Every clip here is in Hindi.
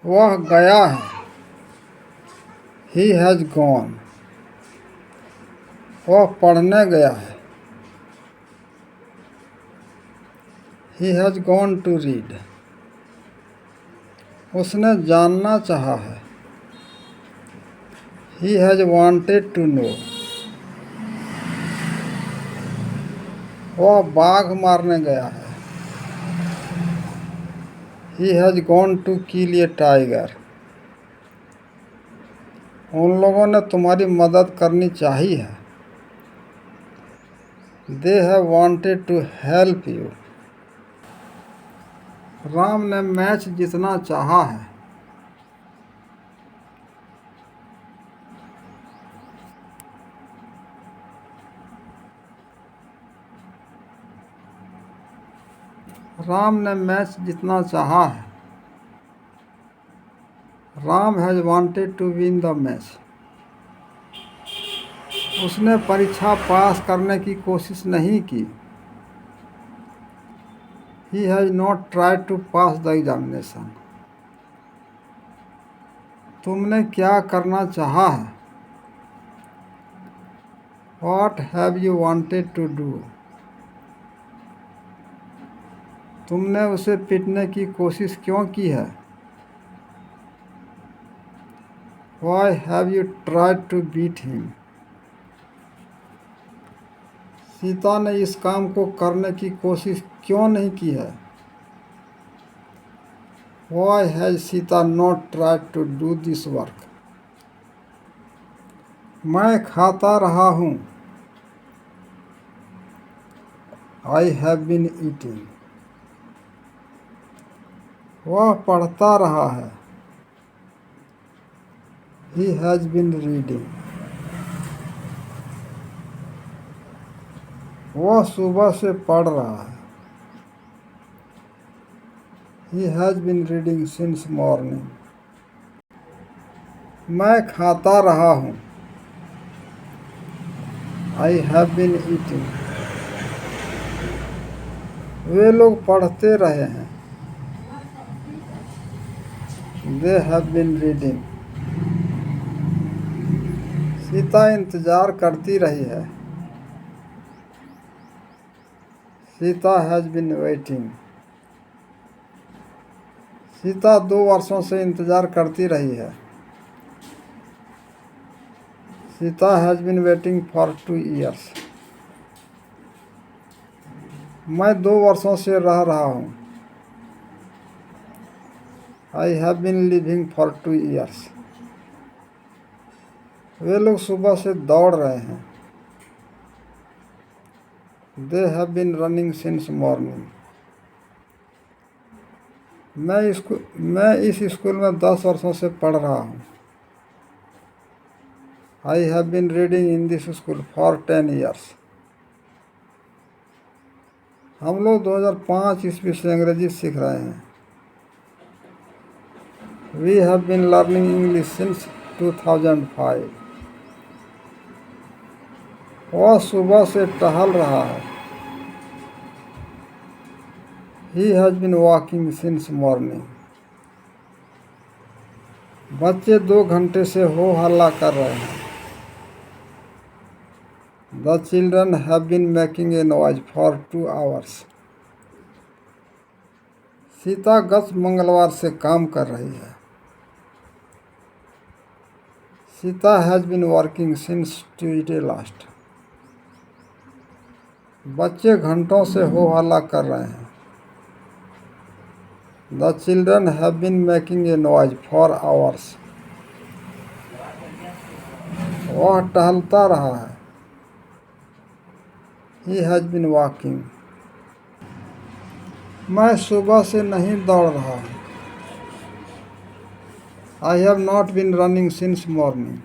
वह गया है। He has gone. वह पढ़ने गया है। He has gone to read. उसने जानना चाहा है। He has wanted to know. वह बाघ मारने गया है। He has gone to kill a tiger. उन लोगों ने तुम्हारी मदद करनी चाहिए है। They have wanted to help you. Ram ने मैच जीतना चाहा है। राम ने मैच जीतना चाहा है। Ram has wanted to win the match. उसने परीक्षा पास करने की कोशिश नहीं की। He has not tried to pass the examination. तुमने क्या करना चाहा है? What have you wanted to do? तुमने उसे पीटने की कोशिश क्यों की है? Why have you tried to beat him? Sita ने इस काम को करने की कोशिश क्यों नहीं की है? Why has Sita not tried to do this work? मैं खाता रहा हूँ। I have been eating. वह पढ़ता रहा है। He has been reading. वह सुबह से पढ़ रहा है। He has been reading since morning. मैं खाता रहा हूँ। I have been eating. वे लोग पढ़ते रहे हैं। They have been reading. Sita इंतजार करती रही है। Sita has been waiting. Sita 2 वर्षों से इंतजार करती रही है। Sita has been waiting for 2 years. मैं 2 वर्षों से रह रहा हूँ। I have been living for 2 years. वे लोग सुबह से दौड़ रहे हैं। They have been running since morning. मैं इस स्कूल में 10 वर्षों से पढ़ रहा हूँ। I have been reading in this school for 10 years. हम लोग 2005 ईस्वी से अंग्रेजी सीख रहे हैं। We have been learning English since 2005. वह सुबह से टहल रहा है। He has been walking since morning. बच्चे 2 घंटे से हो हल्ला कर रहे हैं। The children have been making a noise for 2 hours. Sita गत मंगलवार से काम कर रही है। Sita has been working since Tuesday last. बच्चे घंटों से हो हल्ला कर रहे हैं। The children have been making a noise for hours. वह टहलता रहा है। He has been walking. मैं सुबह से नहीं दौड़ रहा हूँ। I have not been running since morning.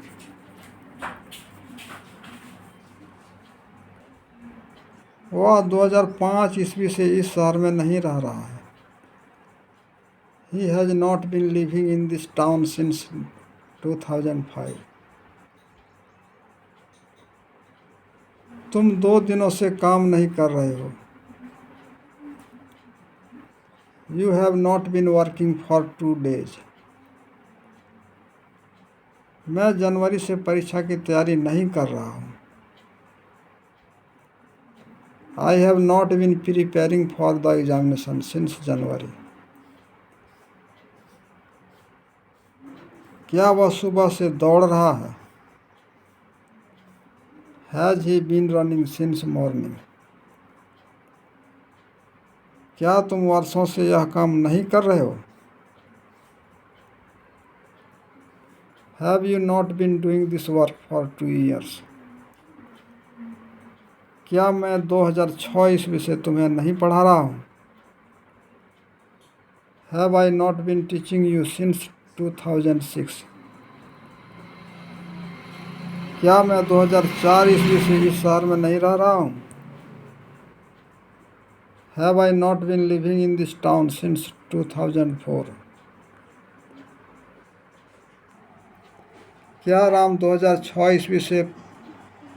वह 2005 ईस्वी से इस शहर में नहीं रह रहा है। He has not been living in this town since 2005. तुम 2 दिनों से काम नहीं कर रहे हो। You have not been working for 2 days. मैं जनवरी से परीक्षा की तैयारी नहीं कर रहा हूँ। I have not been preparing for the examination since January. क्या वह सुबह से दौड़ रहा है? Has he been running since morning. क्या तुम वर्षों से यह काम नहीं कर रहे हो? Have you not been doing this work for 2 years। क्या मैं 2006 ईस्वी से तुम्हें नहीं पढ़ा रहा हूँ? Have I not been teaching you since 2006। क्या मैं 2004 ईस्वी से इस शहर में नहीं रह रहा हूँ? Have I not been living in this town since 2004। क्या राम 2006 ईस्वी से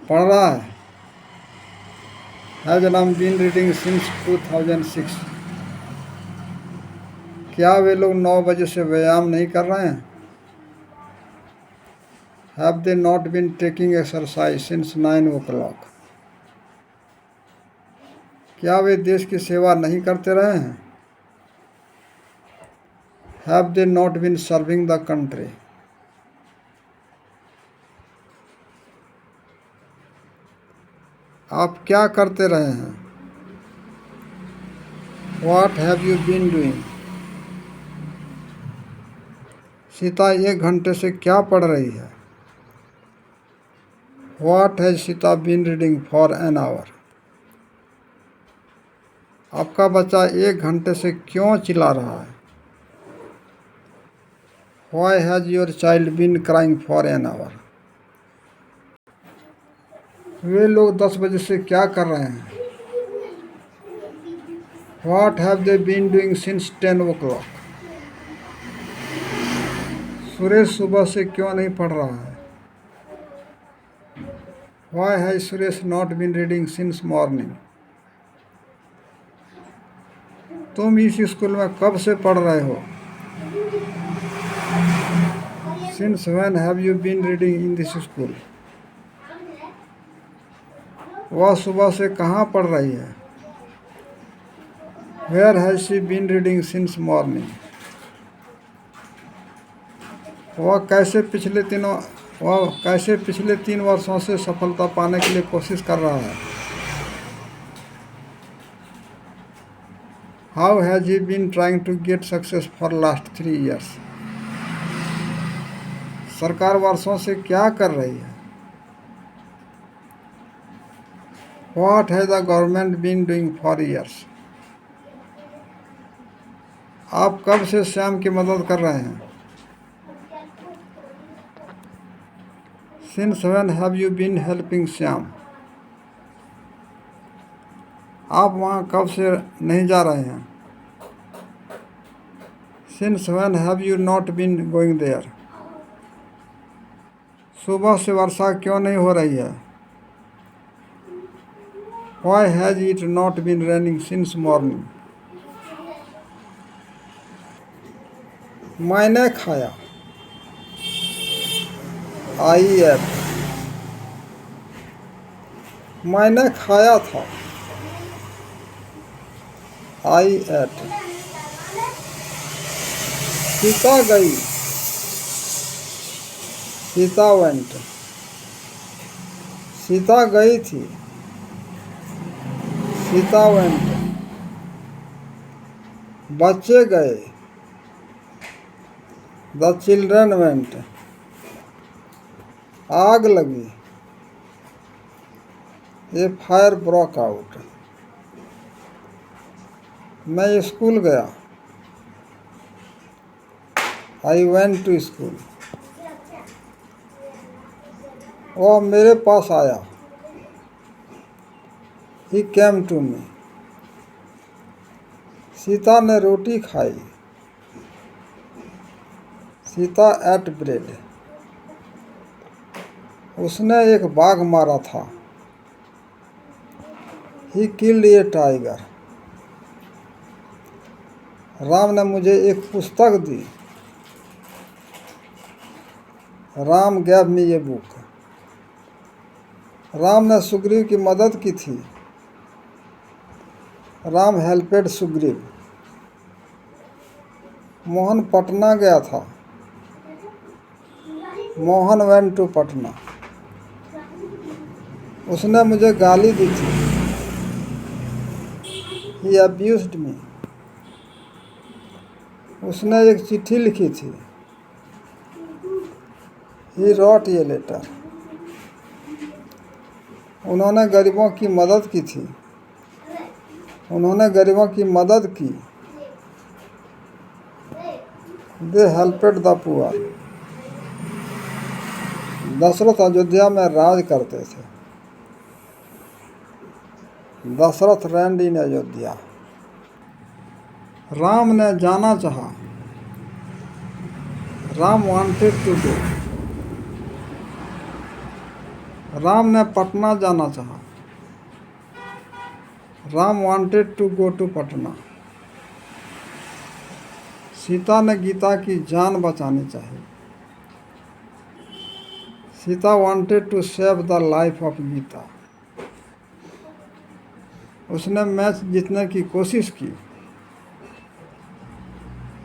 पढ़ रहा है? Has Ram been reading since 2006। क्या वे लोग 9 बजे से व्यायाम नहीं कर रहे हैं? Have they not been taking exercise since 9 o'clock। क्या वे देश की सेवा नहीं करते रहे हैं? Have they not been serving the country. आप क्या करते रहे हैं? What have you been doing. Sita 1 घंटे से क्या पढ़ रही है? What has Sita been reading for an hour. आपका बच्चा 1 घंटे से क्यों चिल्ला रहा है? Why has your child been crying for an hour. वे लोग 10 बजे से क्या कर रहे हैं? What have they been doing since 10 o'clock। Suresh सुबह से क्यों नहीं पढ़ रहा है? Why has Suresh not been reading since morning. तुम इस स्कूल में कब से पढ़ रहे हो? Since when have you been reading in this school. वह सुबह से कहाँ पढ़ रही है? Where has she been reading since morning. वह कैसे पिछले 3 वर्षों से सफलता पाने के लिए कोशिश कर रहा है? How has he been trying to get success for last 3 years। सरकार वर्षों से क्या कर रही है? What has the government been doing for years. आप कब से श्याम की मदद कर रहे हैं? Since when have you been helping Shyam. आप वहाँ कब से नहीं जा रहे हैं? Since when have you not been going there. सुबह से वर्षा क्यों नहीं हो रही है? Why has it not been raining since morning. मैंने खाया। IF। मैंने खाया था। I ate। सीता गई। सीता वेंट। सीता गई थी। सीता वेंट। बच्चे गए। The children went. आग लगी। A fire broke out. मैं स्कूल गया। I went to school. वह मेरे पास आया। ही केम टू मी। सीता ने रोटी खाई। Sita ate bread. उसने एक बाघ मारा था। He killed a tiger. Ram ने मुझे एक पुस्तक दी। राम गैव मी ये बुक। राम ने सुग्रीव की मदद की थी। राम हेल्पेड सुग्रीव। मोहन पटना गया था। Mohan went to Patna. उसने मुझे गाली दी थी। He abused me. उसने एक चिट्ठी लिखी थी। He wrote a letter. उन्होंने गरीबों की मदद की थी। उन्होंने गरीबों की मदद की। दे हेल्पेड द पुअर। दशरथ अयोध्या में राज करते थे। दशरथ reigned इन अयोध्या। राम ने जाना चाहा। Ram wanted to go. Ram ने पटना जाना चाहा। Ram wanted to go to Patna. Sita ने गीता की जान बचानी चाहिए। Sita wanted to save the life of Gita. उसने मैच जीतने की कोशिश की।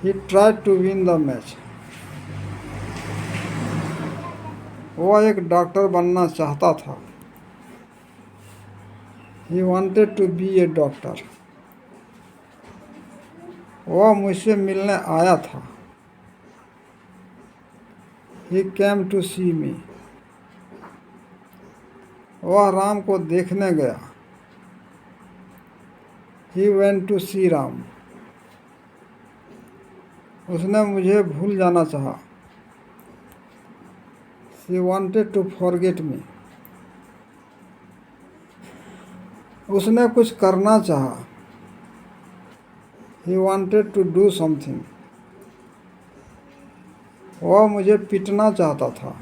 He tried to win the match. वह एक डॉक्टर बनना चाहता था। He wanted to be a doctor. वह मुझसे मिलने आया था। He came to see me. वह राम को देखने गया। He went to see Ram. उसने मुझे भूल जाना चाहा। She wanted to forget me. उसने कुछ करना चाहा। He wanted to do something. वह मुझे पीटना चाहता था।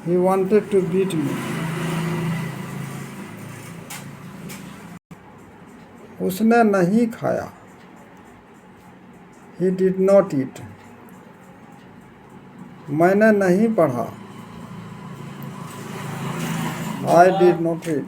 He wanted to beat me. उसने नहीं खाया। He did not eat. मैंने नहीं पढ़ा। I did not read.